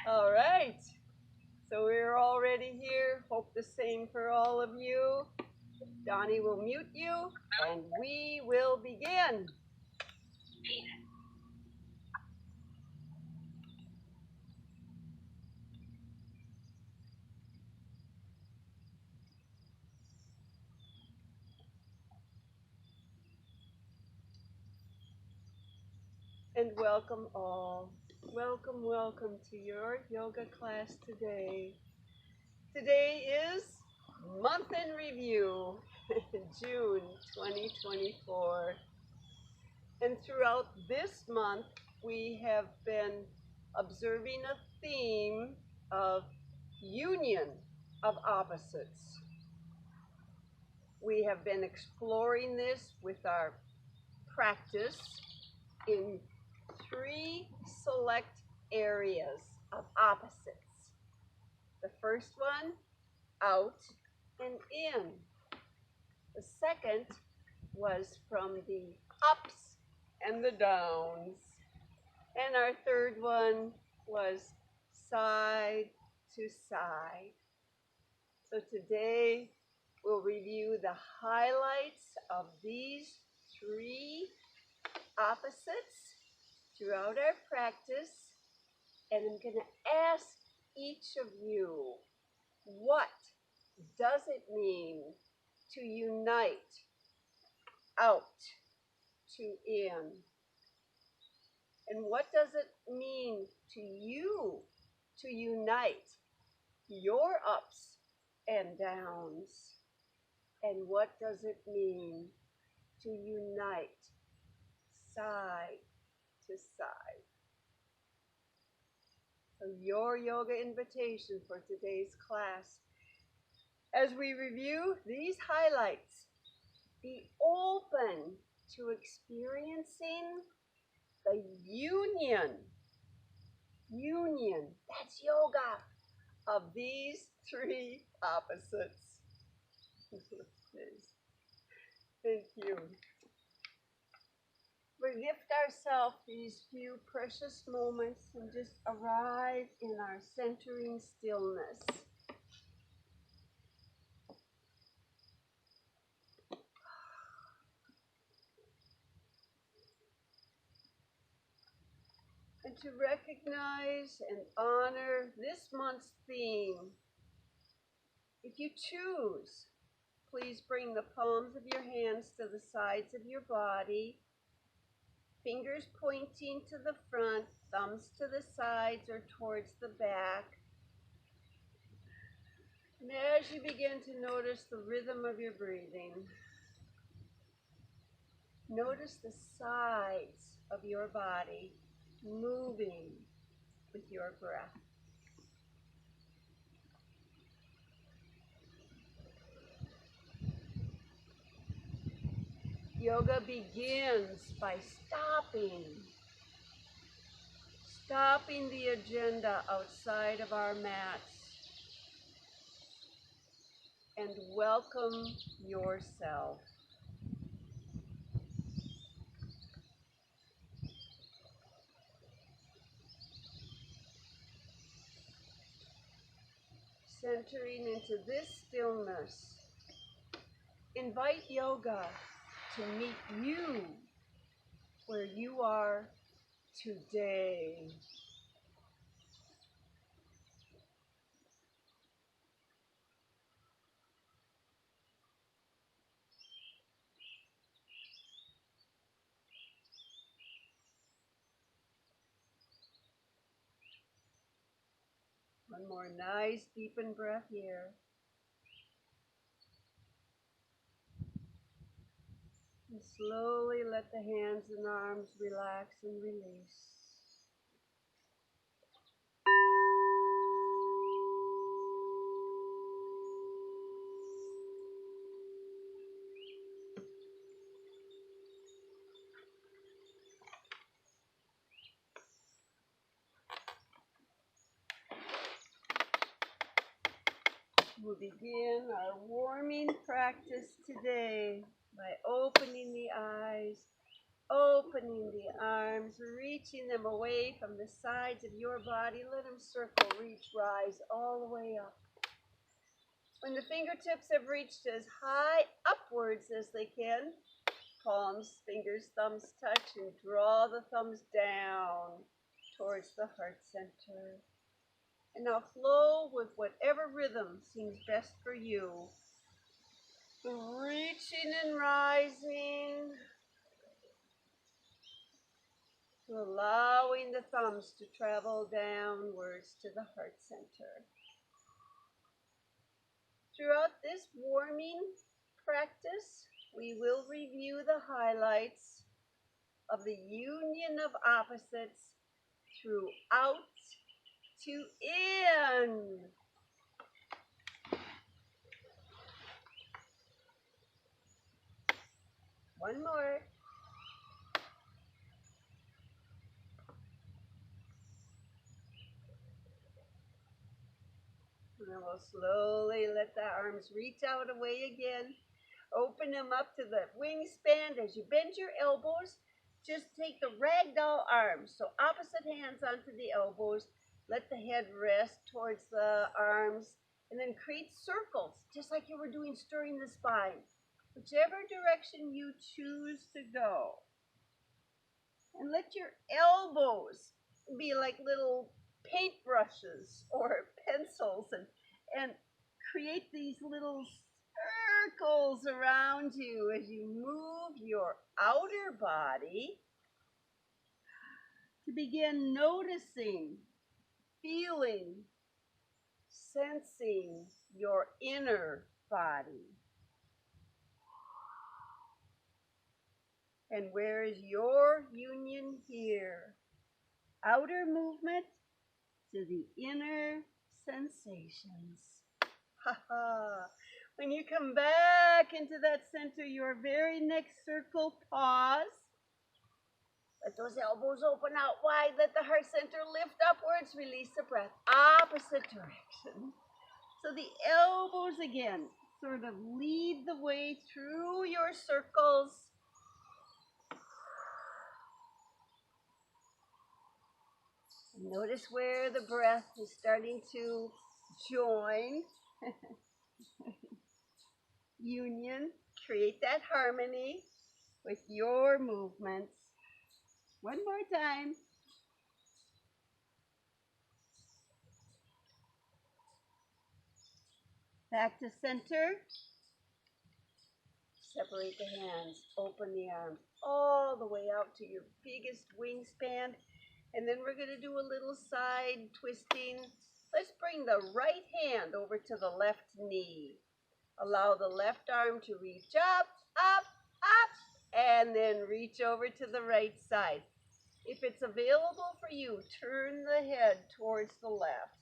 All right. So we're already here. Hope the same for all of you. Donnie will mute you and we will begin. And welcome all. Welcome, welcome to your yoga class today. Today is month in review, June 2024. And throughout this month, we have been observing a theme of union of opposites. We have been exploring this with our practice in three select areas of opposites. The first one, out and in. The second was from the ups and the downs. And our third one was side to side. So today we'll review the highlights of these three opposites throughout our practice. And I'm going to ask each of you, what does it mean to unite out to in? And what does it mean to you to unite your ups and downs? And what does it mean to unite side to side? So your yoga invitation for today's class, as we review these highlights, be open to experiencing the union, that's yoga, of these three opposites. Thank you. We gift ourselves these few precious moments and just arrive in our centering stillness. And to recognize and honor this month's theme. If you choose, please bring the palms of your hands to the sides of your body, fingers pointing to the front, thumbs to the sides or towards the back. And as you begin to notice the rhythm of your breathing, notice the sides of your body moving with your breath. Yoga begins by stopping the agenda outside of our mats, and welcome yourself. Centering into this stillness, invite yoga to meet you where you are today. One more nice deepened breath here. And slowly let the hands and arms relax and release. We'll begin our warming practice today by opening the eyes, Opening the arms, reaching them away from the sides of your body. Let them circle, reach, rise all the way up. When the fingertips have reached as high upwards as they can, palms, fingers, thumbs touch, and draw the thumbs down towards the heart center. And now flow with whatever rhythm seems best for you. Reaching and rising, allowing the thumbs to travel downwards to the heart center. Throughout this warming practice, we will review the highlights of the union of opposites through out to in. One more. And then we'll slowly let the arms reach out away again. Open them up to the wingspan. As you bend your elbows, just take the ragdoll arms. So opposite hands onto the elbows. Let the head rest towards the arms. And then create circles, just like you were doing stirring the spine. Whichever direction you choose to go. And let your elbows be like little paintbrushes or pencils and create these little circles around you as you move your outer body to begin noticing, feeling, sensing your inner body. And where is your union here? Outer movement to the inner sensations. Ha ha. When you come back into that center, your very next circle, pause. Let those elbows open out wide. Let the heart center lift upwards. Release the breath. Opposite direction. So the elbows again sort of lead the way through your circles. Notice where the breath is starting to join. Union. Create that harmony with your movements. One more time. Back to center. Separate the hands. Open the arms all the way out to your biggest wingspan. And then we're going to do a little side twisting. Let's bring the right hand over to the left knee. Allow the left arm to reach up, up, up, and then reach over to the right side. If it's available for you, turn the head towards the left.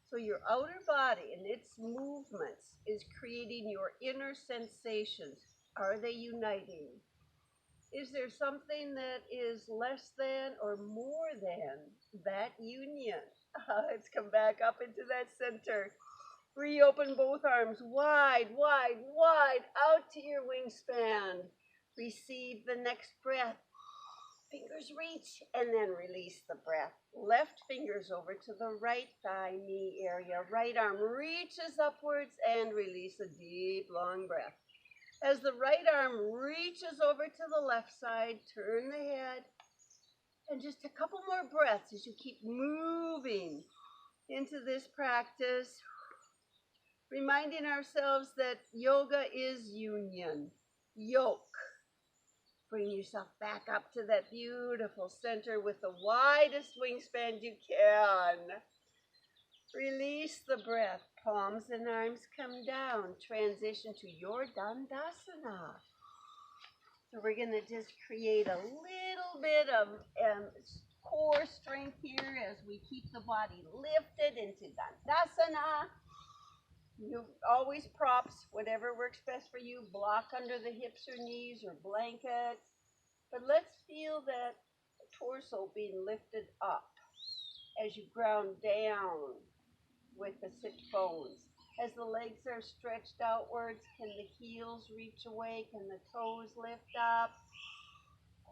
So your outer body and its movements is creating your inner sensations. Are they uniting? Is there something that is less than or more than that union? Let's come back up into that center. Reopen both arms wide, wide, wide, out to your wingspan. Receive the next breath. Fingers reach and then release the breath. Left fingers over to the right thigh, knee area. Right arm reaches upwards and release a deep, long breath. As the right arm reaches over to the left side, turn the head. And just a couple more breaths as you keep moving into this practice. Reminding ourselves that yoga is union, yoke. Bring yourself back up to that beautiful center with the widest wingspan you can. Release the breath. Palms and arms come down. Transition to your Dandasana. So we're going to just create a little bit of core strength here as we keep the body lifted into Dandasana. You always props, whatever works best for you. Block under the hips or knees or blanket. But let's feel that torso being lifted up as you ground down with the sit bones. As the legs are stretched outwards, can the heels reach away? Can the toes lift up?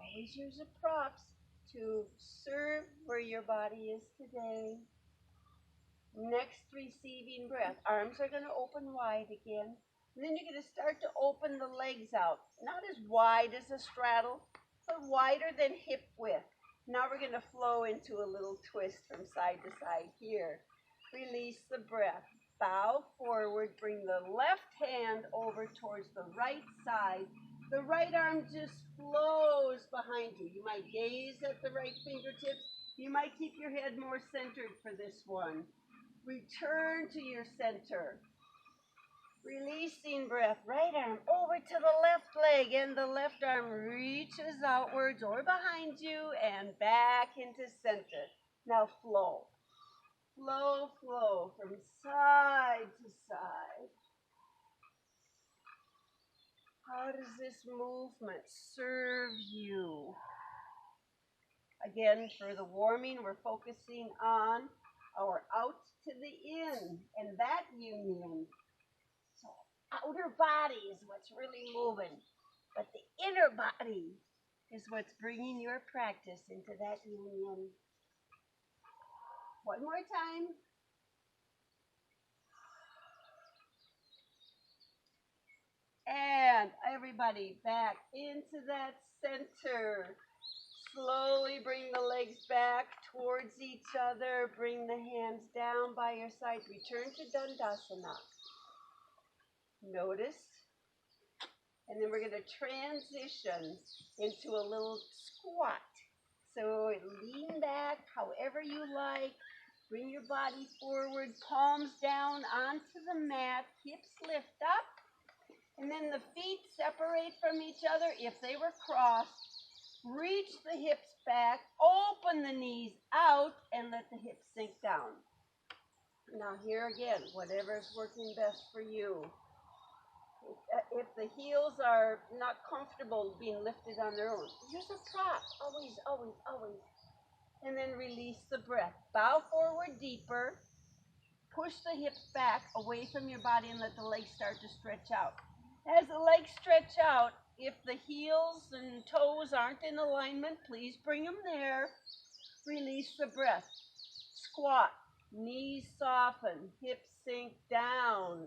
Always use the props to serve where your body is today. Next receiving breath. Arms are going to open wide again. And then you're going to start to open the legs out. Not as wide as a straddle, but wider than hip width. Now we're going to flow into a little twist from side to side here. Release the breath. Bow forward. Bring the left hand over towards the right side. The right arm just flows behind you. You might gaze at the right fingertips. You might keep your head more centered for this one. Return to your center. Releasing breath. Right arm over to the left leg, and the left arm reaches outwards or behind you and back into center. Now flow. Flow, flow from side to side. How does this movement serve you? Again, for the warming, we're focusing on our out to the in and that union. So outer body is what's really moving, but the inner body is what's bringing your practice into that union. One more time. And everybody back into that center. Slowly bring the legs back towards each other. Bring the hands down by your side. Return to Dandasana. Notice. And then we're going to transition into a little squat. So lean back however you like. Bring your body forward, palms down onto the mat. Hips lift up. And then the feet separate from each other if they were crossed. Reach the hips back, open the knees out, and let the hips sink down. Now here again, whatever is working best for you. If the heels are not comfortable being lifted on their own, use a prop. Always, always, always. And then release the breath. Bow forward deeper. Push the hips back away from your body and let the legs start to stretch out. As the legs stretch out, if the heels and toes aren't in alignment, please bring them there. Release the breath. Squat. Knees soften. Hips sink down.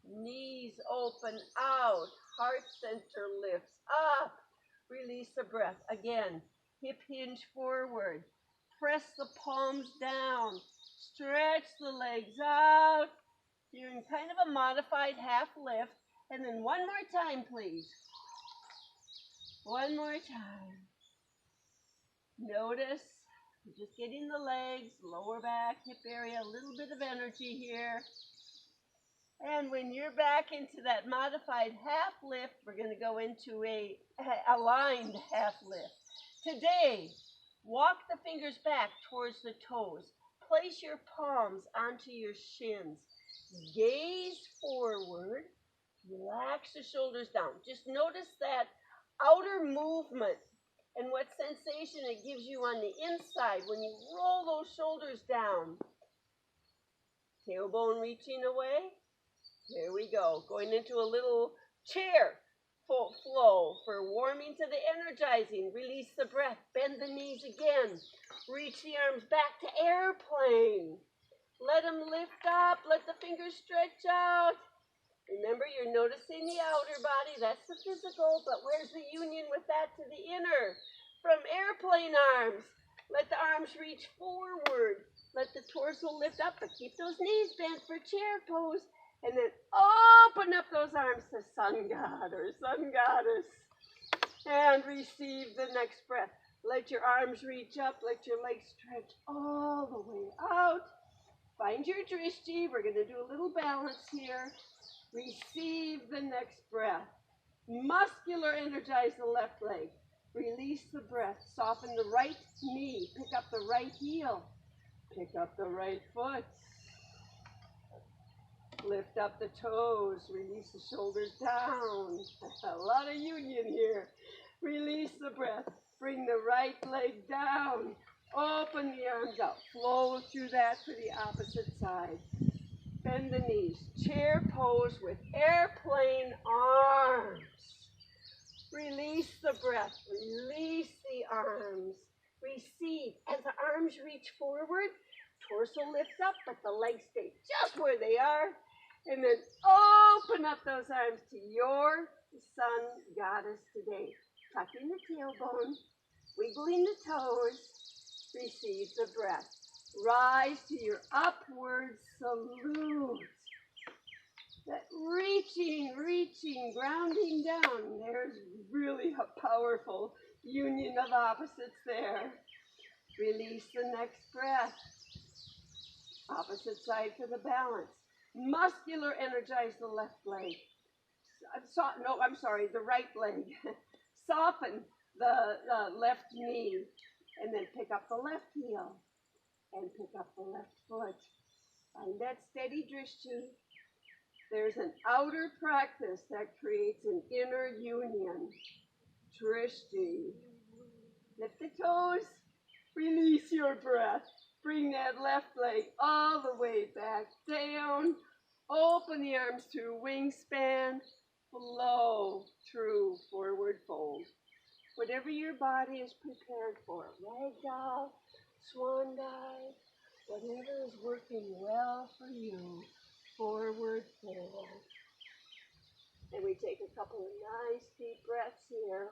Knees open out. Heart center lifts up. Release the breath. Again, hip hinge forward. Press the palms down. Stretch the legs out. You're in kind of a modified half lift. And then one more time, please. One more time. Notice, just getting the legs, lower back, hip area, a little bit of energy here. And when you're back into that modified half lift, we're going to go into a aligned half lift. Today, walk the fingers back towards the toes. Place your palms onto your shins. Gaze forward. Relax the shoulders down. Just notice that outer movement and what sensation it gives you on the inside when you roll those shoulders down. Tailbone reaching away. Here we go. Going into a little chair flow for warming to the energizing. Release the breath. Bend the knees again. Reach the arms back to airplane. Let them lift up. Let the fingers stretch out. Remember, you're noticing the outer body. That's the physical, but where's the union with that to the inner? From airplane arms, let the arms reach forward. Let the torso lift up, but keep those knees bent for chair pose. And then open up those arms to sun god or sun goddess. And receive the next breath. Let your arms reach up. Let your legs stretch all the way out. Find your drishti. We're going to do a little balance here. Receive the next breath. Muscular energize the left leg. Release the breath. Soften the right knee. Pick up the right heel. Pick up the right foot. Lift up the toes. Release the shoulders down. A lot of union here. Release the breath. Bring the right leg down. Open the arms out. Flow through that to the opposite side. Bend the knees. Chair pose with airplane arms. Release the breath. Release the arms. Receive. As the arms reach forward, torso lifts up, but the legs stay just where they are. And then open up those arms to your sun goddess today. Tucking the tailbone, wiggling the toes. Receive the breath. Rise to your upward salute. That reaching, grounding down. There's really a powerful union of opposites there. Release the next breath. Opposite side for the balance. Muscular energize the left leg. The right leg. Soften the left knee. And then pick up the left heel. And pick up the left foot. Find that steady drishti. There's an outer practice that creates an inner union. Drishti. Lift the toes. Release your breath. Bring that left leg all the way back down. Open the arms through wingspan. Flow through forward fold. Whatever your body is prepared for. Ragdoll, swan dive, whatever is working well for you. Forward fold. And we take a couple of nice deep breaths here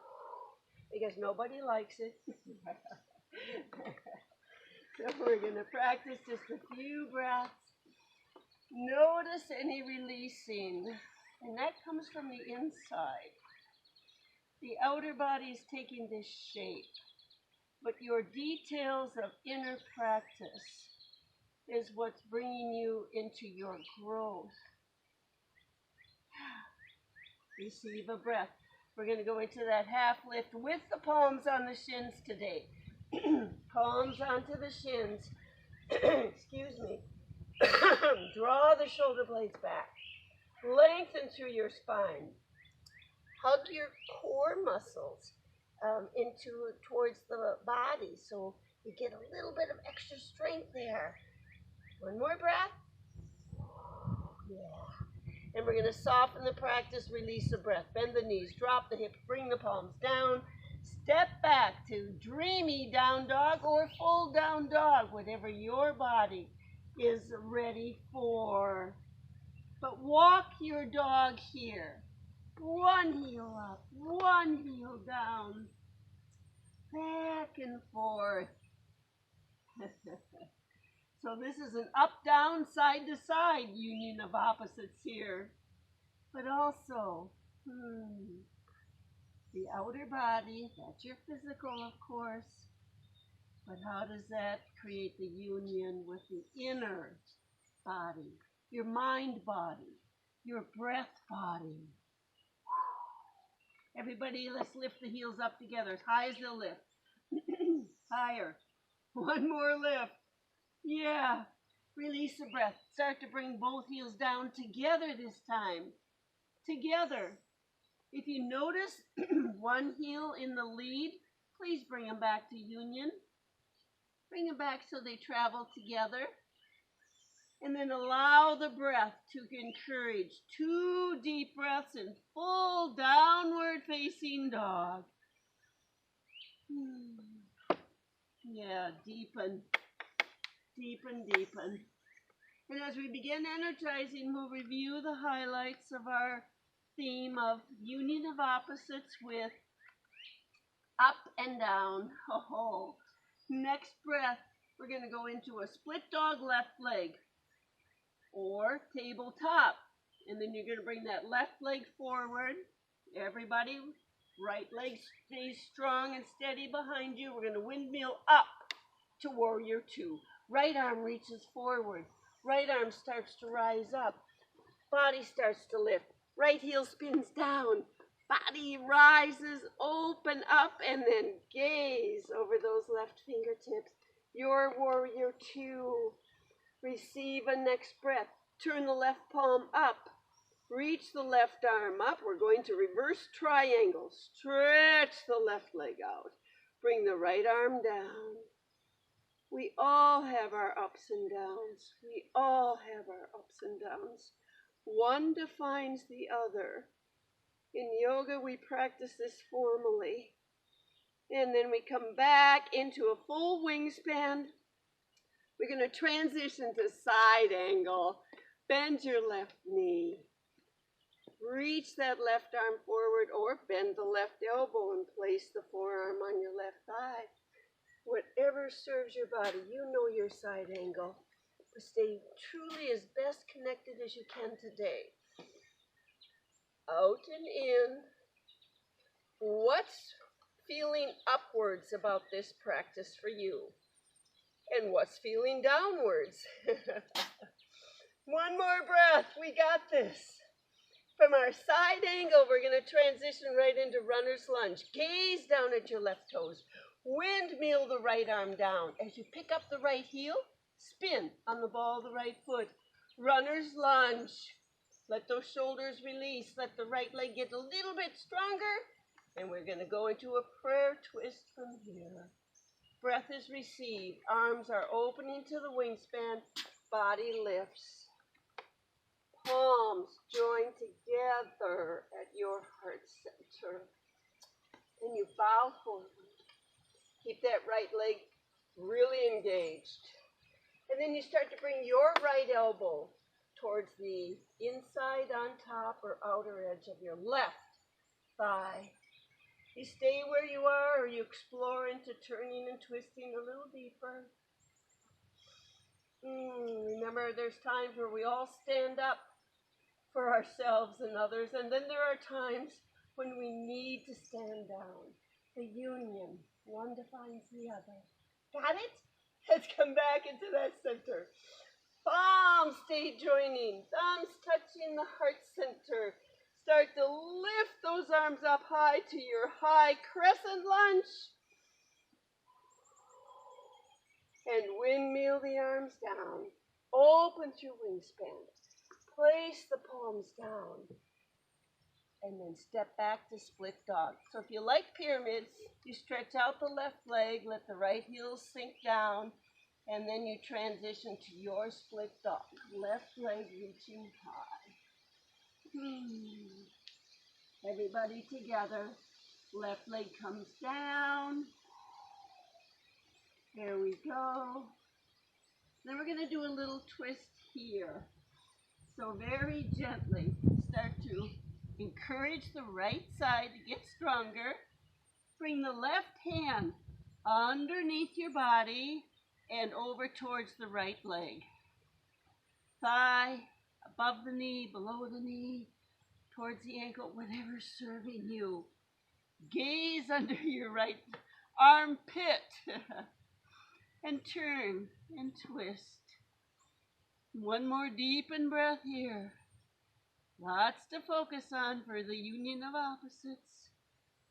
because nobody likes it. So we're going to practice just a few breaths. Notice any releasing, and that comes from the inside. The outer body is taking this shape, but your details of inner practice is what's bringing you into your growth. Receive a breath. We're going to go into that half lift with the palms on the shins today. Palms onto the shins. Excuse me. Draw the shoulder blades back. Lengthen through your spine. Hug your core muscles towards the body so you get a little bit of extra strength there. One more breath. Yeah. And we're going to soften the practice, release the breath. Bend the knees, drop the hips, bring the palms down. Step back to dreamy down dog or full down dog, whatever your body is ready for. But walk your dog here. One heel up, one heel down. Back and forth. So this is an up, down, side to side union of opposites here. But also, the outer body, that's your physical, of course. But how does that create the union with the inner body, your mind body, your breath body? Everybody, let's lift the heels up together as high as they'll lift. Higher. One more lift. Yeah. Release the breath. Start to bring both heels down together this time. Together. If you notice one heel in the lead, please bring them back to union. Bring them back so they travel together. And then allow the breath to encourage 2 deep breaths in full downward facing dog. Yeah, deepen, deepen, deepen. And as we begin energizing, we'll review the highlights of our theme of union of opposites with up and down. Oh, next breath, we're going to go into a split dog left leg or tabletop. And then you're going to bring that left leg forward. Everybody, right leg stays strong and steady behind you. We're going to windmill up to warrior 2. Right arm reaches forward. Right arm starts to rise up. Body starts to lift. Right heel spins down. Body rises, open up, and then gaze over those left fingertips. Your warrior 2. Receive a next breath. Turn the left palm up. Reach the left arm up. We're going to reverse triangle. Stretch the left leg out. Bring the right arm down. We all have our ups and downs. We all have our ups and downs. One defines the other. In yoga, we practice this formally. And then we come back into a full wingspan. We're going to transition to side angle. Bend your left knee. Reach that left arm forward or bend the left elbow and place the forearm on your left thigh. Whatever serves your body, you know your side angle. But stay truly as best connected as you can today. Out and in. What's feeling upwards about this practice for you? And what's feeling downwards? One more breath. We got this. From our side angle, we're going to transition right into runner's lunge. Gaze down at your left toes. Windmill the right arm down. As you pick up the right heel, spin on the ball of the right foot. Runner's lunge. Let those shoulders release. Let the right leg get a little bit stronger. And we're going to go into a prayer twist from here. Breath is received. Arms are opening to the wingspan. Body lifts. Palms join together at your heart center. And you bow forward. Keep that right leg really engaged. And then you start to bring your right elbow towards the inside on top or outer edge of your left thigh. You stay where you are or you explore into turning and twisting a little deeper. Remember, there's times where we all stand up for ourselves and others, and then there are times when we need to stand down. The union, one defines the other. Got it? Let's come back into that center. Palms stay joining, thumbs touching the heart center. Start to lift those arms up high to your high crescent lunge. And windmill the arms down. Open through wingspan. Place the palms down. And then step back to split dog. So if you like pyramids, you stretch out the left leg, let the right heel sink down, and then you transition to your split dog. Left leg reaching high. Everybody together. Left leg comes down. There we go. Then we're going to do a little twist here. So very gently start to encourage the right side to get stronger. Bring the left hand underneath your body and over towards the right leg. Thigh above the knee, below the knee, towards the ankle, whatever's serving you. Gaze under your right armpit and turn and twist. One more deepened breath here. Lots to focus on for the union of opposites.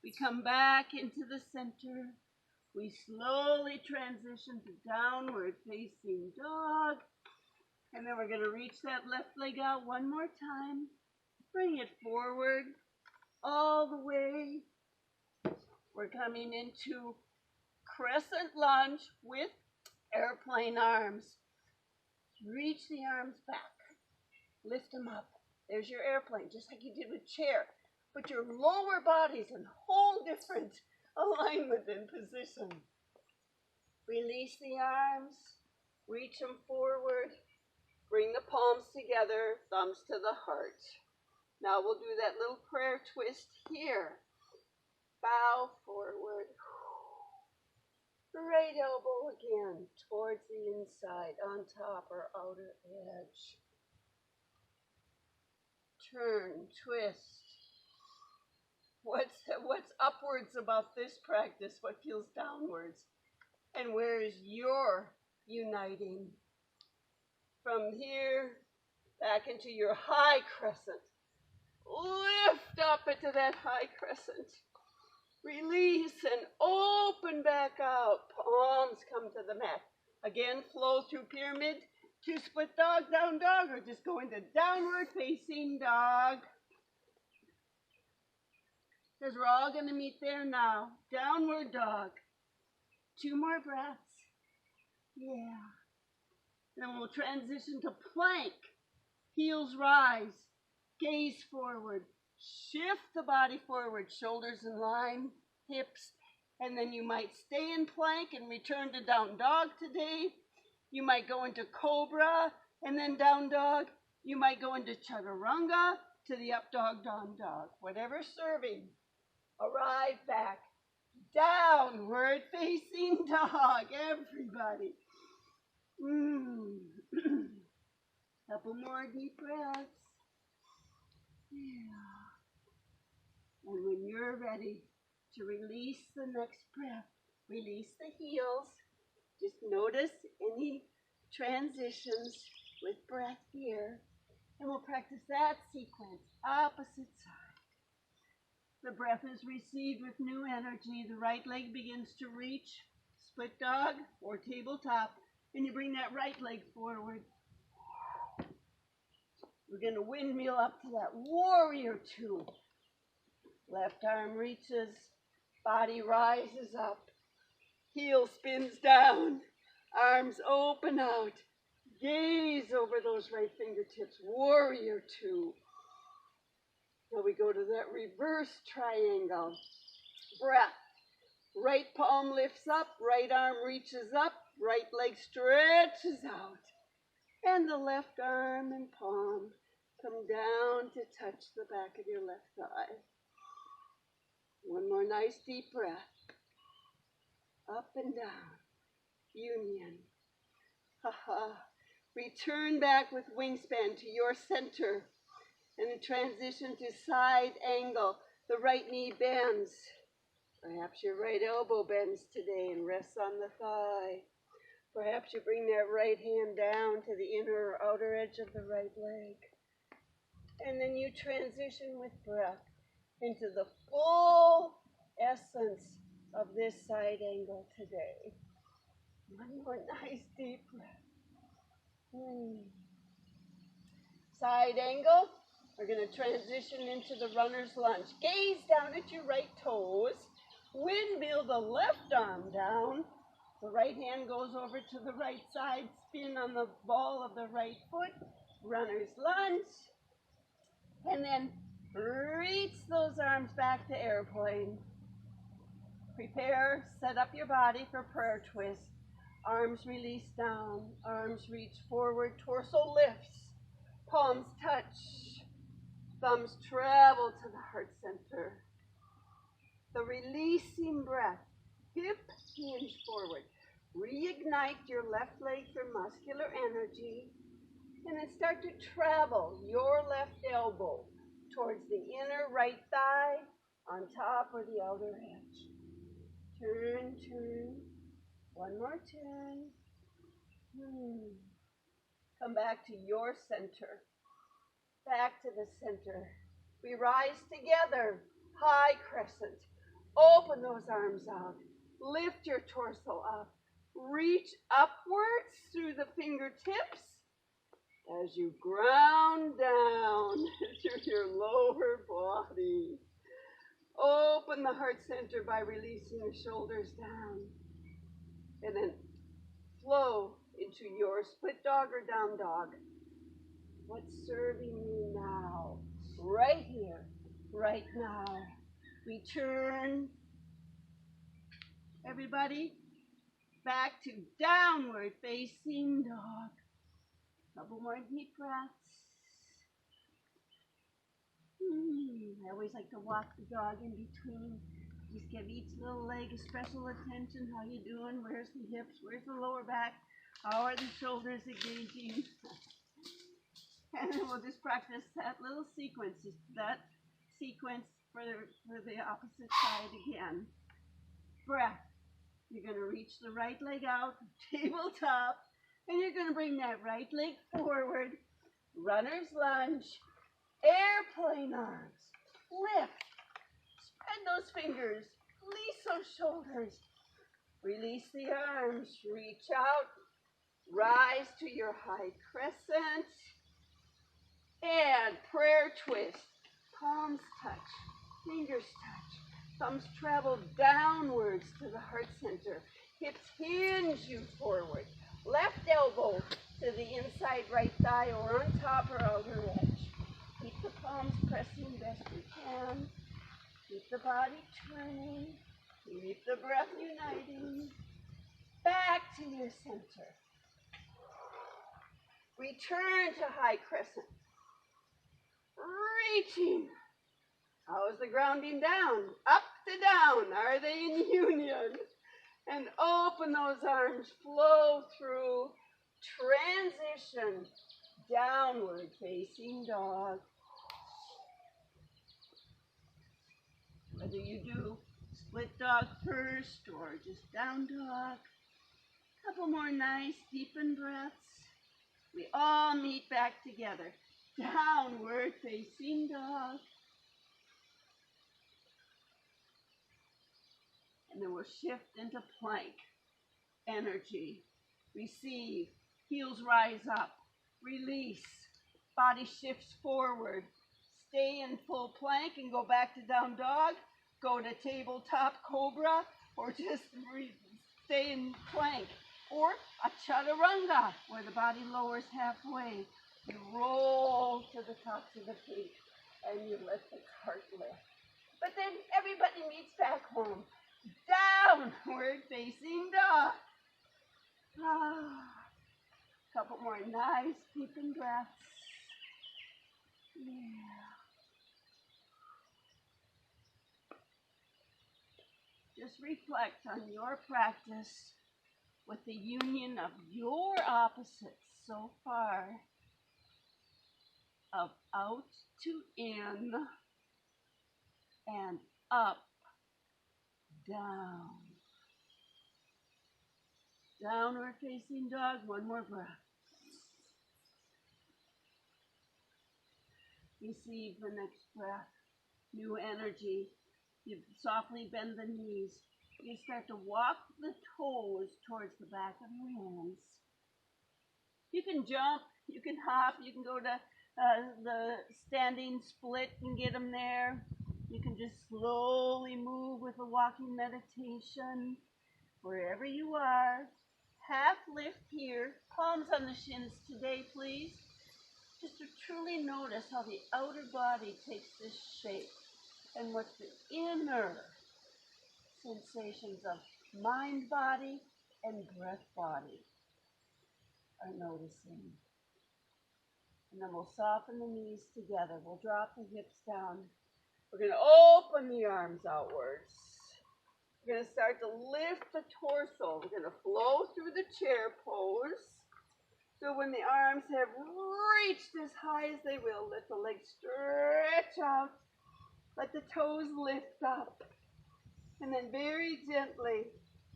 We come back into the center. We slowly transition to downward facing dog. And then we're going to reach that left leg out one more time. Bring it forward all the way. We're coming into crescent lunge with airplane arms. Reach the arms back. Lift them up. There's your airplane, just like you did with chair. Put your lower body's in whole different alignment and position. Release the arms. Reach them forward. Bring the palms together, thumbs to the heart. Now we'll do that little prayer twist here. Bow forward. Right elbow again towards the inside, on top or outer edge. Turn, twist. What's upwards about this practice? What feels downwards? And where is your uniting? From here, back into your high crescent. Lift up into that high crescent. Release and open back out. Palms come to the mat. Again, flow through pyramid to split dog, down dog, or just go into downward facing dog. Because we're all going to meet there now. Downward dog. 2 more breaths. Yeah. Then we'll transition to plank. Heels rise. Gaze forward. Shift the body forward, shoulders in line, hips, and then you might stay in plank and return to down dog today. You might go into cobra and then down dog. You might go into chaturanga to the up dog, down dog. Whatever serving. Arrive back. Downward facing dog, everybody. Couple more deep breaths. Yeah. And when you're ready to release the next breath, release the heels. Just notice any transitions with breath here. And we'll practice that sequence, opposite side. The breath is received with new energy. The right leg begins to reach, split dog or tabletop, and you bring that right leg forward. We're going to windmill up to that warrior two. Left arm reaches, body rises up, heel spins down, arms open out, gaze over those right fingertips, warrior two. Now we go to that reverse triangle. Breath. Right palm lifts up, right arm reaches up, right leg stretches out. And the left arm and palm come down to touch the back of your left thigh. One more nice deep breath. Up and down. Union. Ha-ha. Return back with wingspan to your center. And then transition to side angle. The right knee bends. Perhaps your right elbow bends today and rests on the thigh. Perhaps you bring that right hand down to the inner or outer edge of the right leg. And then you transition with breath into the full essence of this side angle today. One more nice deep breath. Side angle. We're going to transition into the runner's lunge. Gaze down at your right toes. Windmill the left arm down. The right hand goes over to the right side. Spin on the ball of the right foot. Runner's lunge. And then reach those arms back to airplane. Prepare, set up your body for prayer twist. Arms release down. Arms reach forward. Torso lifts. Palms touch. Thumbs travel to the heart center. The releasing breath. Hip hinge forward. Reignite your left leg for muscular energy. And then start to travel your left elbow towards the inner right thigh, on top or the outer edge. Turn, turn. One more turn. Come back to your center. Back to the center. We rise together. High crescent. Open those arms out. Lift your torso up. Reach upwards through the fingertips as you ground down through your lower body. Open the heart center by releasing the shoulders down. And then flow into your split dog or down dog. What's serving you now? Right here, right now. Return, everybody, back to downward facing dog. Couple more deep breaths. I always like to walk the dog in between. Just give each little leg a special attention. How you doing? Where's the hips? Where's the lower back? How are the shoulders engaging? And then we'll just practice that little sequence, that sequence for the opposite side again. Breath. You're going to reach the right leg out, tabletop, and you're going to bring that right leg forward. Runner's lunge, airplane arms, lift. Spread those fingers, release those shoulders. Release the arms, reach out, rise to your high crescent. And prayer twist. Palms touch, fingers touch. Thumbs travel downwards to the heart center. Hips hinge you forward. Left elbow to the inside right thigh or on top or outer edge. Keep the palms pressing best we can. Keep the body turning. Keep the breath uniting. Back to your center. Return to high crescent. Reaching. How is the grounding down? Up to down. Are they in union? And open those arms. Flow through. Transition. Downward facing dog. Whether you do split dog first or just down dog. Couple more nice deepened breaths. We all meet back together. Downward facing dog. And then we'll shift into plank. Energy. Receive. Heels rise up. Release. Body shifts forward. Stay in full plank and go back to down dog. Go to tabletop cobra or just stay in plank. Or a chaturanga where the body lowers halfway. You roll to the tops of the feet and you let the cart lift. But then everybody meets back home. Downward facing dog. Couple more nice deepened breaths. Yeah. Just reflect on your practice with the union of your opposites so far. Of out to in and up, down. Downward facing dog, one more breath. Receive the next breath. New energy. You softly bend the knees. You start to walk the toes towards the back of your hands. You can jump, you can hop, you can go to the standing split and get them there. You can just slowly move with a walking meditation. Wherever you are, half lift here, palms on the shins today, please. Just to truly notice how the outer body takes this shape and what the inner sensations of mind body and breath body are noticing. And then we'll soften the knees together. We'll drop the hips down. We're going to open the arms outwards. We're going to start to lift the torso. We're going to flow through the chair pose. So when the arms have reached as high as they will, let the legs stretch out. Let the toes lift up. And then very gently,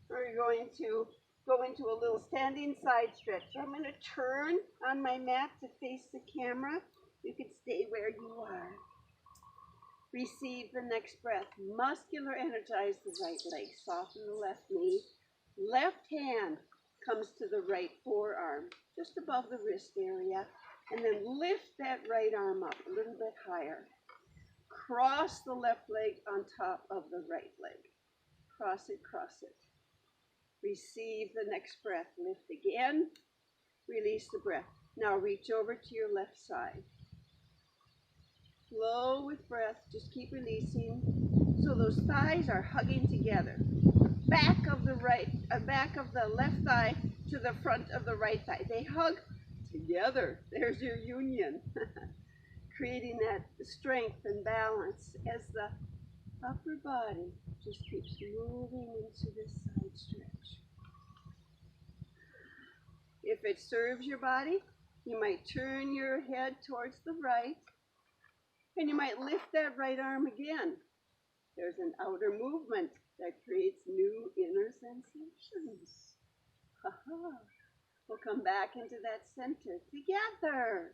we're going to go into a little standing side stretch. So I'm going to turn on my mat to face the camera. You can stay where you are. Receive the next breath. Muscular energize the right leg. Soften the left knee. Left hand comes to the right forearm, just above the wrist area. And then lift that right arm up a little bit higher. Cross the left leg on top of the right leg. Cross it, cross it. Receive the next breath. Lift again. Release the breath. Now reach over to your left side. Flow with breath. Just keep releasing. So those thighs are hugging together. Back of the left thigh to the front of the right thigh. They hug together. There's your union. Creating that strength and balance as the upper body just keeps moving into this side stretch. If it serves your body, you might turn your head towards the right, and you might lift that right arm again. There's an outer movement that creates new inner sensations. We'll come back into that center together.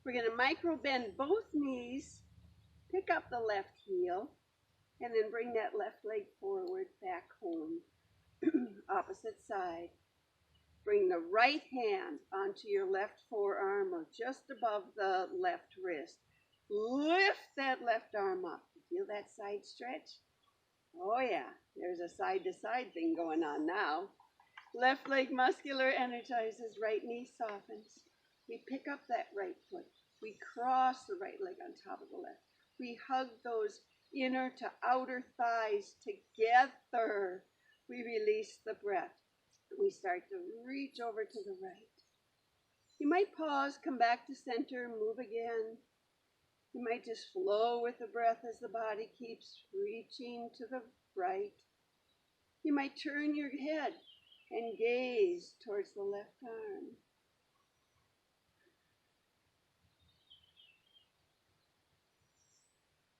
We're going to micro bend both knees, pick up the left heel, and then bring that left leg forward, back home. Opposite side. Bring the right hand onto your left forearm or just above the left wrist. Lift that left arm up. Feel that side stretch? Oh yeah, there's a side-to-side thing going on now. Left leg muscular energizes, right knee softens. We pick up that right foot. We cross the right leg on top of the left. We hug those inner to outer thighs together. We release the breath. We start to reach over to the right. You might pause, come back to center, move again. You might just flow with the breath as the body keeps reaching to the right. You might turn your head and gaze towards the left arm.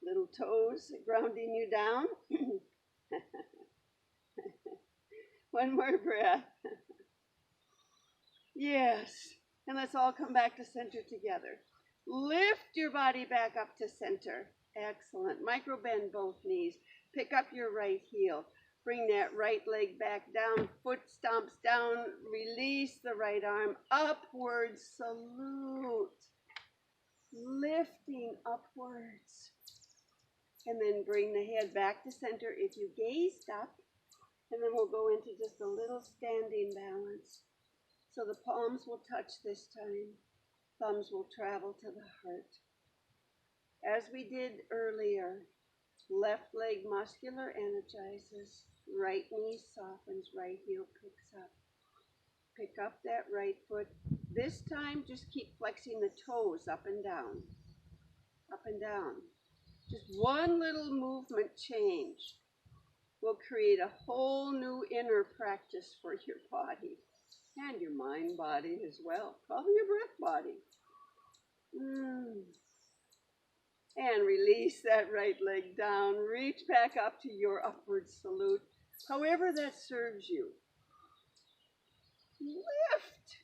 Little toes grounding you down. One more breath. Yes. And let's all come back to center together. Lift your body back up to center. Excellent. Micro bend both knees. Pick up your right heel. Bring that right leg back down. Foot stomps down. Release the right arm. Upwards. Salute. Lifting upwards. And then bring the head back to center if you gazed up. And then we'll go into just a little standing balance. So the palms will touch this time. Thumbs will travel to the heart. As we did earlier, left leg muscular energizes. Right knee softens. Right heel picks up. Pick up that right foot. This time, just keep flexing the toes up and down. Up and down. Just one little movement change will create a whole new inner practice for your body and your mind body as well. Probably your breath body. And release that right leg down. Reach back up to your upward salute, however that serves you. Lift.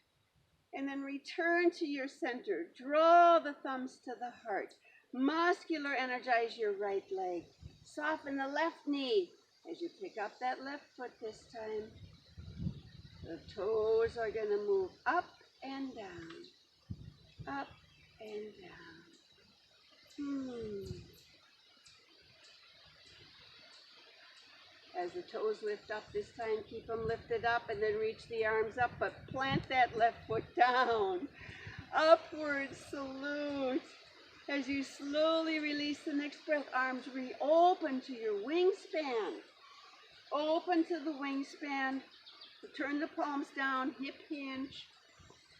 And then return to your center. Draw the thumbs to the heart. Muscular energize your right leg. Soften the left knee as you pick up that left foot this time. The toes are going to move up and down. Up and down. As the toes lift up this time, keep them lifted up and then reach the arms up, but plant that left foot down. Upward salute. As you slowly release the next breath, arms reopen to your wingspan. Open to the wingspan. Turn the palms down, hip hinge.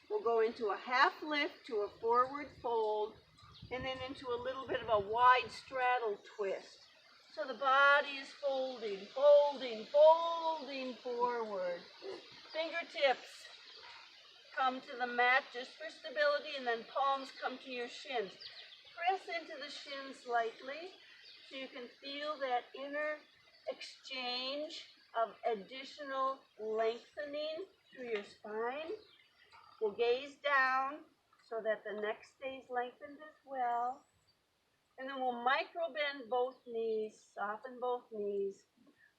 We'll go into a half lift to a forward fold, and then into a little bit of a wide straddle twist. So the body is folding, folding, folding forward. Fingertips come to the mat just for stability, and then palms come to your shins. Press into the shins lightly so you can feel that inner exchange of additional lengthening through your spine. We'll gaze down so that the neck stays lengthened as well. And then we'll micro bend both knees, soften both knees,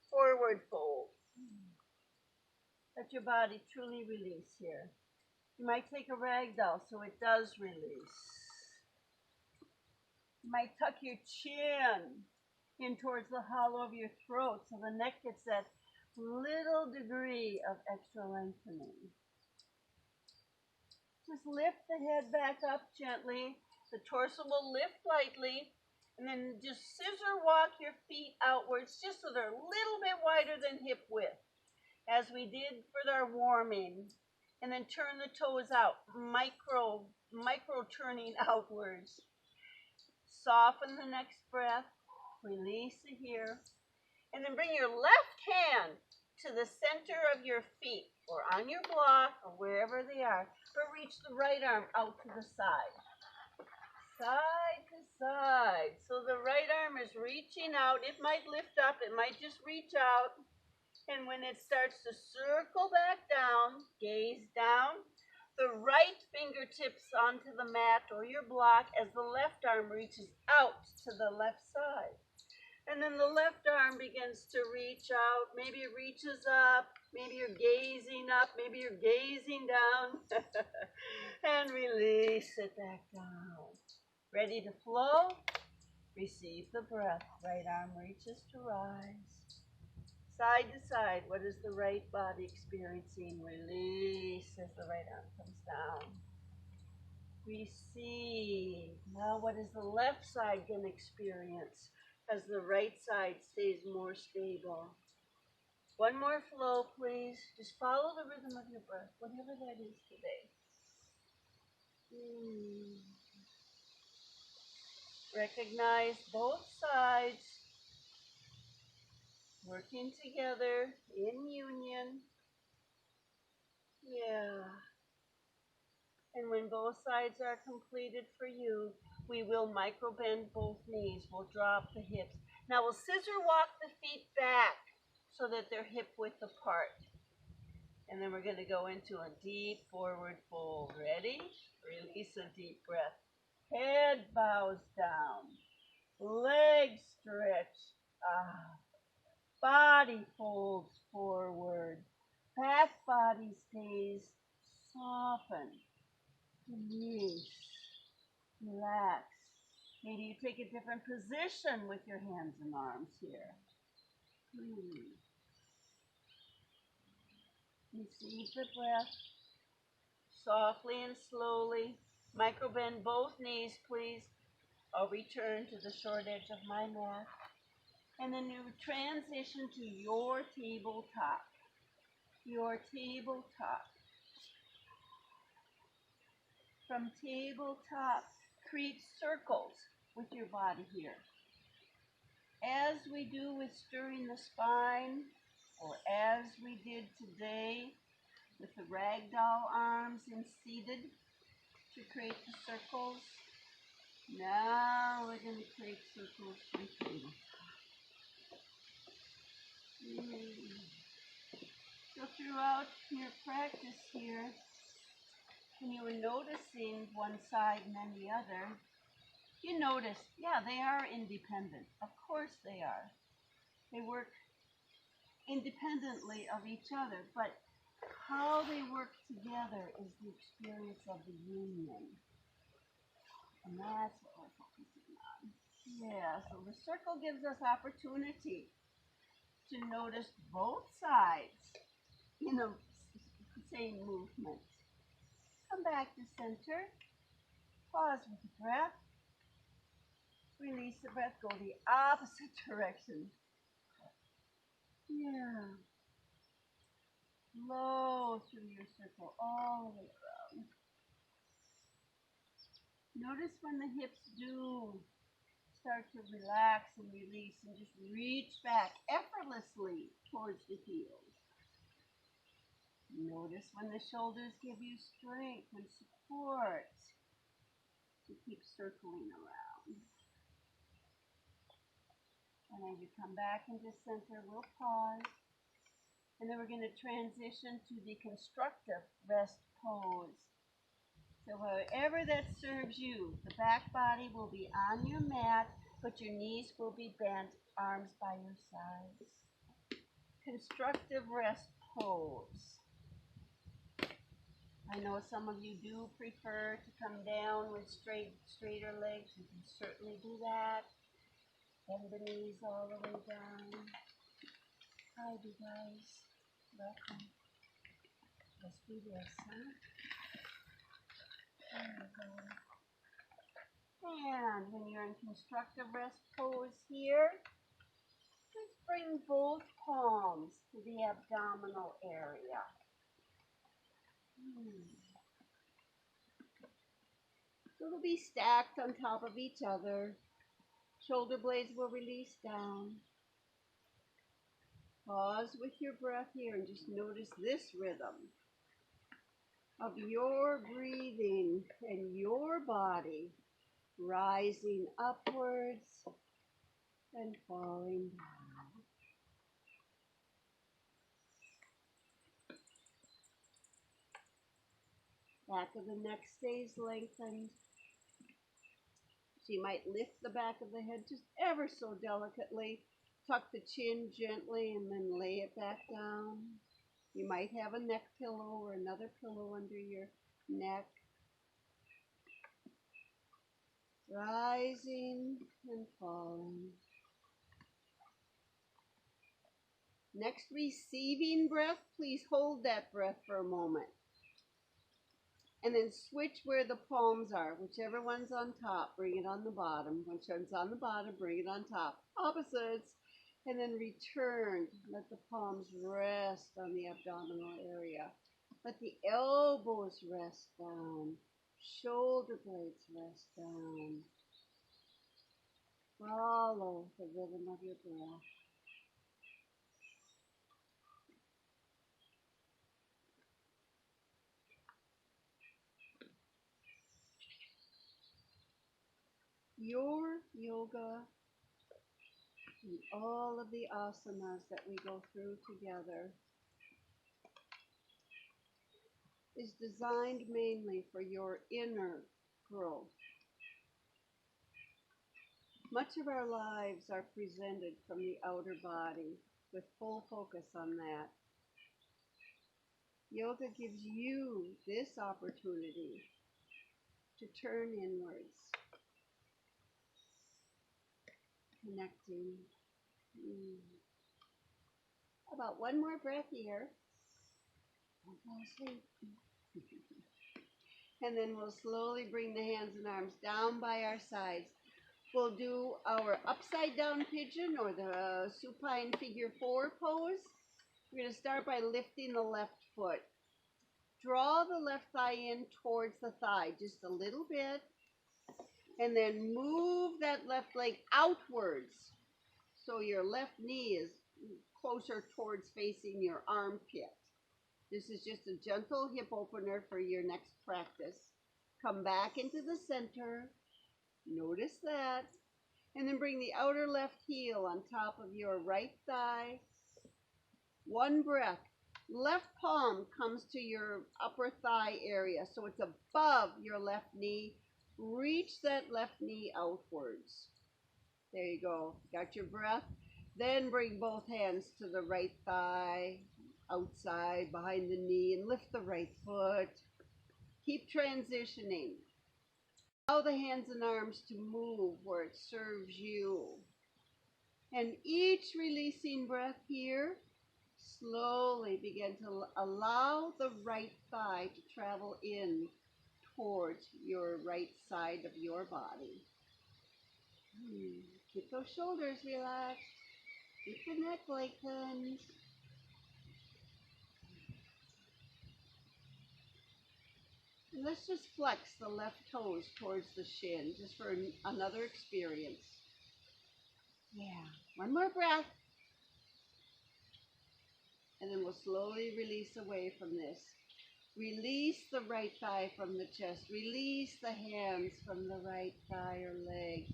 forward fold. Let your body truly release here. You might take a ragdoll so it does release. You might tuck your chin in towards the hollow of your throat so the neck gets that little degree of extra lengthening. Just lift the head back up gently. The torso will lift lightly, and then just scissor walk your feet outwards just so they're a little bit wider than hip width, as we did for our warming. And then turn the toes out, micro turning outwards. Soften the next breath, release it here, and then bring your left hand to the center of your feet, or on your block, or wherever they are, but reach the right arm out to the side. Side to side. So the right arm is reaching out. It might lift up. It might just reach out. And when it starts to circle back down, gaze down, the right fingertips onto the mat or your block as the left arm reaches out to the left side. And then the left arm begins to reach out. Maybe it reaches up. Maybe you're gazing up. Maybe you're gazing down. And release it back down. Ready to flow? Receive the breath. Right arm reaches to rise. Side to side, what is the right body experiencing? Release as the right arm comes down. Receive. Now what is the left side going to experience as the right side stays more stable? One more flow, please. Just follow the rhythm of your breath, whatever that is today. Recognize both sides working together in union. Yeah. And when both sides are completed for you, we will micro bend both knees. We'll drop the hips. Now we'll scissor walk the feet back so that they're hip width apart. And then we're going to go into a deep forward fold. Ready? Release a deep breath. Head bows down. Legs stretch out. Body folds forward. Back body stays softened. Release. Relax. Maybe you take a different position with your hands and arms here. Receive the breath. Softly and slowly. Micro bend both knees, please. I'll return to the short edge of my mat. And then you transition to your tabletop. Your tabletop. From tabletop, create circles with your body here. As we do with stirring the spine, or as we did today with the ragdoll arms and seated to create the circles, now we're going to create circles from tabletop. So throughout your practice here, when you were noticing one side and then the other, you notice, yeah, they are independent. Of course they are. They work independently of each other, but how they work together is the experience of the union. And that's what we're focusing on. Yeah, so the circle gives us opportunity to notice both sides in the same movement. Come back to center. Pause with the breath. Release the breath. Go the opposite direction. Yeah. Flow through your circle all the way around. Notice when the hips do start to relax and release and just reach back effortlessly towards the heels. Notice when the shoulders give you strength and support to keep circling around. And as you come back into center, we'll pause. And then we're going to transition to the constructive rest pose. So however that serves you, the back body will be on your mat, but your knees will be bent, arms by your sides. Constructive rest pose. I know some of you do prefer to come down with straighter legs. You can certainly do that. Bend the knees all the way down. Hi, you guys. Welcome. Let's do this, huh? There we go. And when you're in constructive rest pose here, just bring both palms to the abdominal area. So they'll be stacked on top of each other. Shoulder blades will release down. Pause with your breath here and just notice this rhythm of your breathing and your body rising upwards and falling down. Back of the neck stays lengthened. So you might lift the back of the head just ever so delicately. Tuck the chin gently and then lay it back down. You might have a neck pillow or another pillow under your neck. Rising and falling. Next receiving breath, please hold that breath for a moment. And then switch where the palms are. Whichever one's on top, bring it on the bottom. Whichever's on the bottom, bring it on top. Opposites. And then return. Let the palms rest on the abdominal area. Let the elbows rest down. Shoulder blades rest down. Follow the rhythm of your breath. Your yoga and all of the asanas that we go through together is designed mainly for your inner growth. Much of our lives are presented from the outer body with full focus on that. Yoga gives you this opportunity to turn inwards, connecting. About one more breath here. Don't fall asleep. And then we'll slowly bring the hands and arms down by our sides. We'll do our upside down pigeon or the supine figure 4 pose. We're going to start by lifting the left foot. Draw the left thigh in towards the thigh just a little bit. And then move that left leg outwards so your left knee is closer towards facing your armpit. This is just a gentle hip opener for your next practice. Come back into the center. Notice that. And then bring the outer left heel on top of your right thigh. One breath. Left palm comes to your upper thigh area, so it's above your left knee. Reach that left knee outwards. There you go. Got your breath? Then bring both hands to the right thigh, outside, behind the knee, and lift the right foot. Keep transitioning. Allow the hands and arms to move where it serves you. And each releasing breath here, slowly begin to allow the right thigh to travel in towards your right side of your body. Keep those shoulders relaxed. Keep the neck lengthened. And let's just flex the left toes towards the shin, just for another experience. Yeah, one more breath. And then we'll slowly release away from this. Release the right thigh from the chest. Release the hands from the right thigh or leg.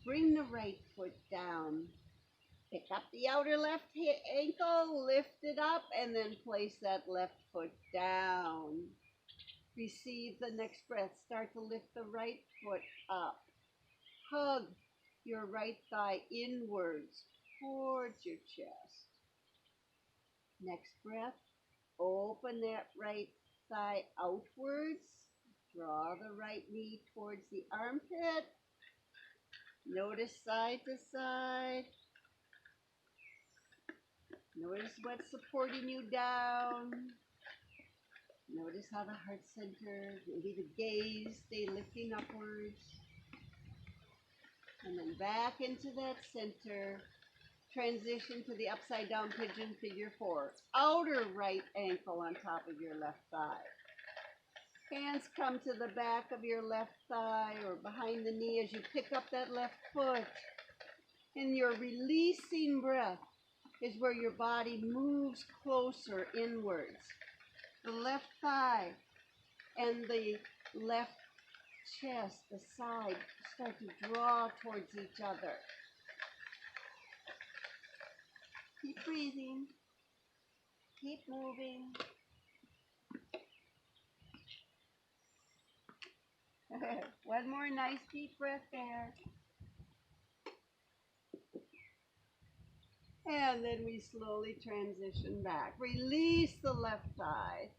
Bring the right foot down. Pick up the outer left ankle, lift it up, and then place that left foot down. Receive the next breath. Start to lift the right foot up. Hug your right thigh inwards towards your chest. Next breath. Open that right thigh outwards. Draw the right knee towards the armpit. Notice side to side. Notice what's supporting you down. Notice how the heart center, maybe the gaze, stay lifting upwards. And then back into that center. Transition to the upside down pigeon figure 4. Outer right ankle on top of your left thigh. Hands come to the back of your left thigh or behind the knee as you pick up that left foot. And your releasing breath is where your body moves closer inwards. The left thigh and the left chest, the side, start to draw towards each other. Keep breathing. Keep moving. One more nice deep breath there. And then we slowly transition back. Release the left thigh.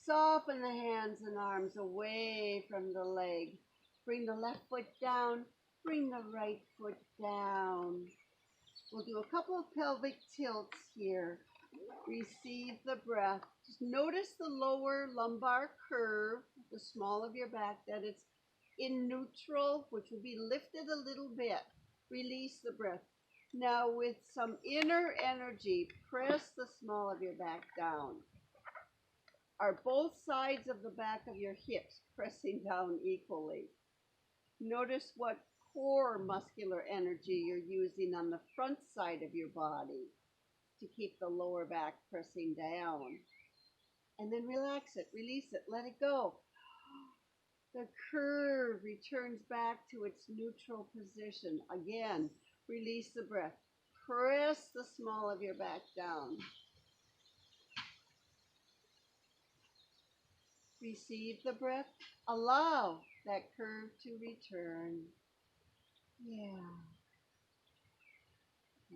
Soften the hands and arms away from the leg. Bring the left foot down. Bring the right foot down. We'll do a couple of pelvic tilts here. Receive the breath. Just notice the lower lumbar curve the small of your back, that it's in neutral, which will be lifted a little bit. Release the breath. Now with some inner energy, press the small of your back down. Are both sides of the back of your hips pressing down equally? Notice what core muscular energy you're using on the front side of your body to keep the lower back pressing down. And then relax it, release it, let it go. The curve returns back to its neutral position. Again, release the breath. Press the small of your back down. Receive the breath. Allow that curve to return. Yeah.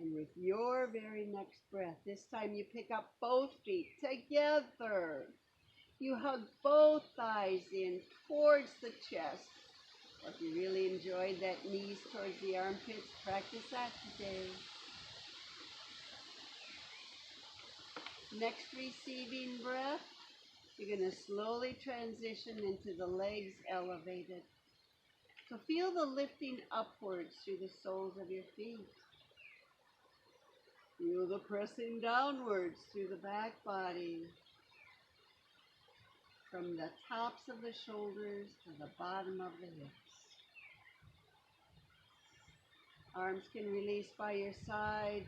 And with your very next breath, this time you pick up both feet together. You hug both thighs in towards the chest. Or if you really enjoyed that, knees towards the armpits, practice that today. Next receiving breath, you're going to slowly transition into the legs elevated. So feel the lifting upwards through the soles of your feet. Feel the pressing downwards through the back body. From the tops of the shoulders to the bottom of the hips. Arms can release by your sides.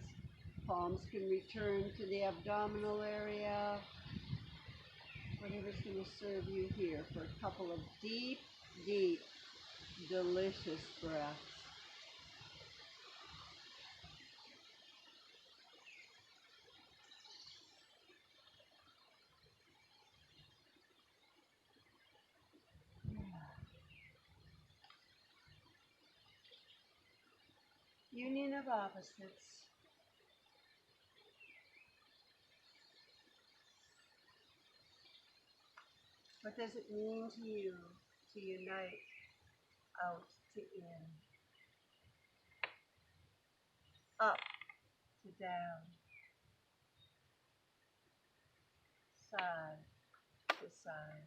Palms can return to the abdominal area. Whatever's going to serve you here for a couple of deep, deep, delicious breaths. Union of opposites. What does it mean to you to unite out to in? Up to down. Side to side.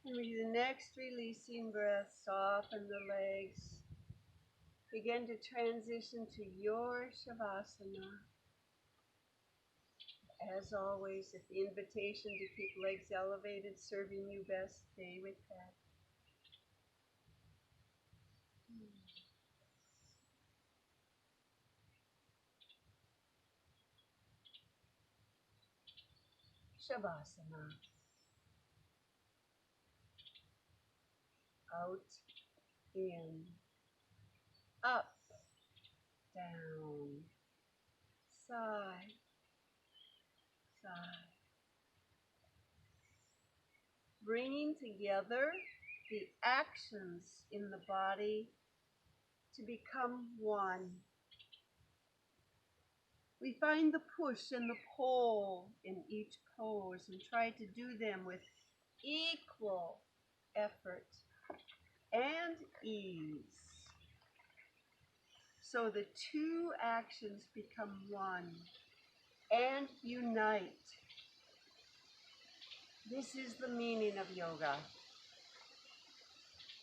And with the next releasing breath, soften the legs. Begin to transition to your Shavasana. As always, it's the invitation to keep legs elevated, serving you best. Stay with that. Shavasana. Out, in, up, down, side, side. Bringing together the actions in the body to become one. We find the push and the pull in each pose and try to do them with equal effort and ease. So the two actions become one and unite. This is the meaning of yoga.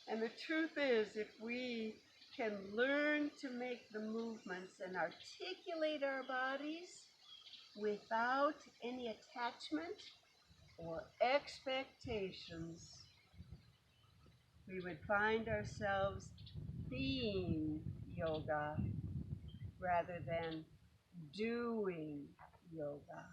And the truth is, if we can learn to make the movements and articulate our bodies without any attachment or expectations, we would find ourselves being yoga rather than doing yoga.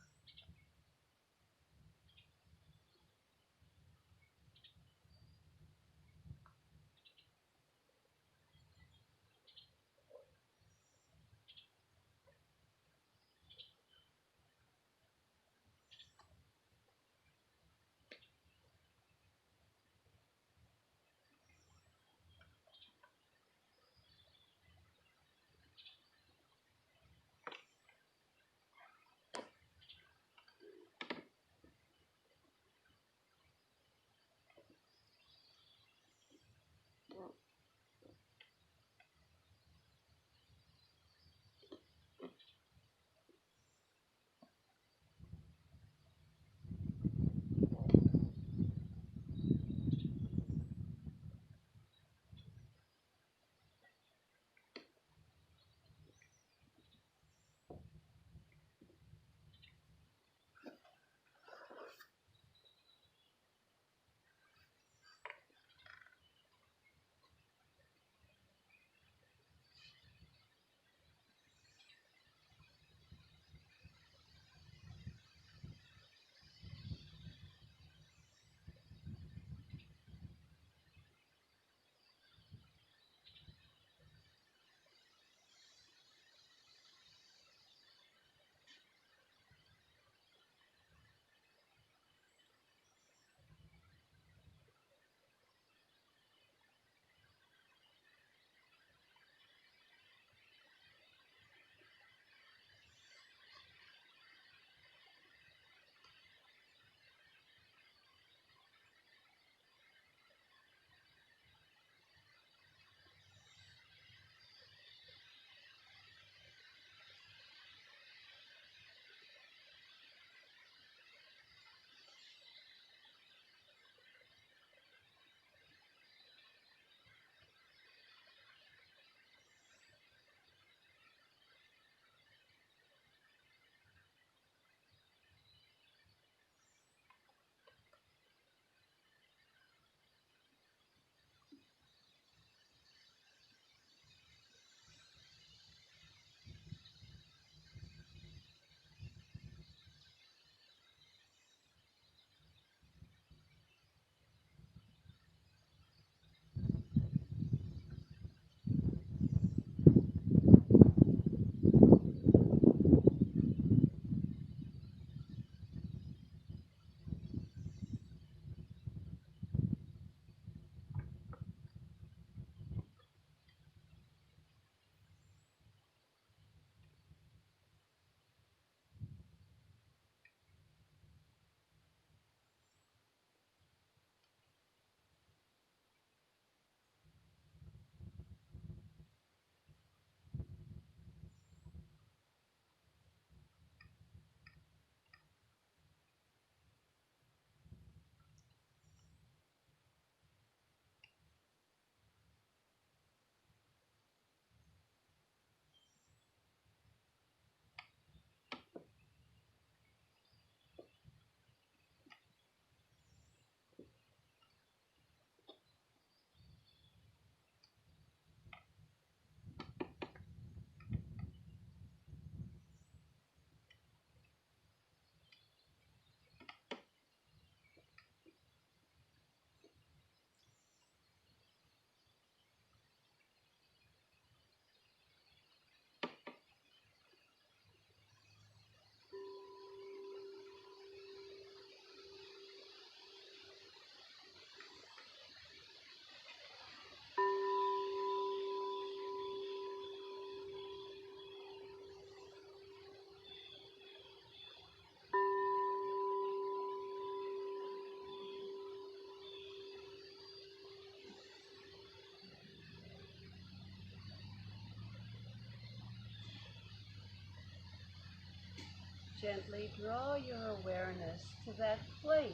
gently draw your awareness to that place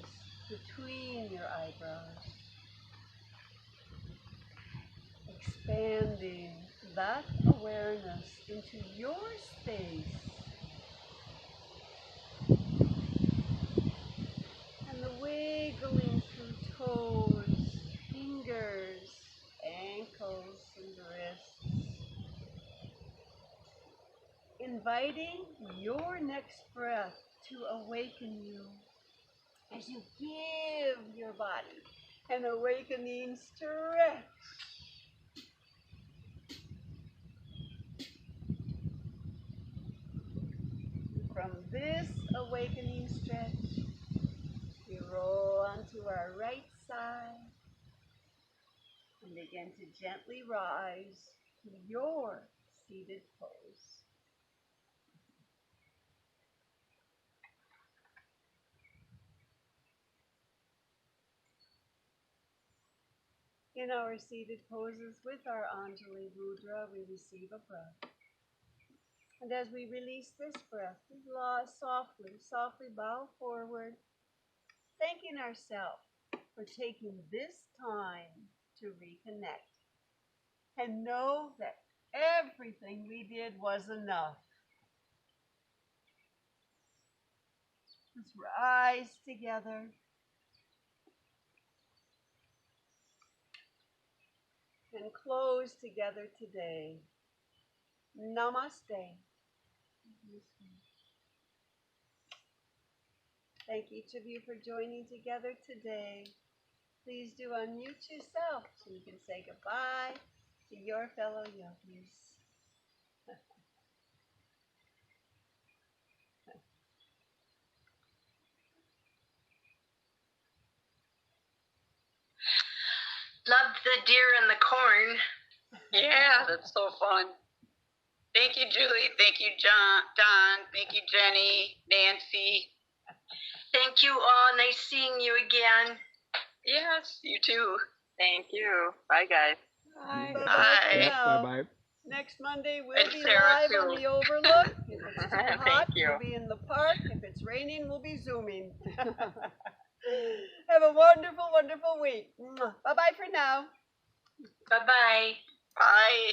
between your eyebrows, expanding that awareness into your space and the wiggling through toes, fingers, ankles, and wrists, inviting your next breath to awaken you as you give your body an awakening stretch. From this awakening stretch, we roll onto our right side and begin to gently rise to your seated pose. In our seated poses with our Anjali Mudra, we receive a breath. And as we release this breath, we softly bow forward, thanking ourselves for taking this time to reconnect. And know that everything we did was enough. Let's rise together. And close together today. Namaste. Thank each of you for joining together today. Please do unmute yourself so you can say goodbye to your fellow yogis. Loved the deer and the corn. Yeah, that's so fun. Thank you, Julie. Thank you, Don. Thank you, Jenny, Nancy. Thank you all. Nice seeing you again. Yes, you too. Thank you. Bye, guys. Bye. Bye. Bye. Bye-bye. Next Monday, we'll And be Sarah, live too. on the Overlook. If it's too Thank hot, you. we'll be in the park. If it's raining, we'll be Zooming. Have a wonderful, wonderful week. Bye-bye for now. Bye-bye. Bye.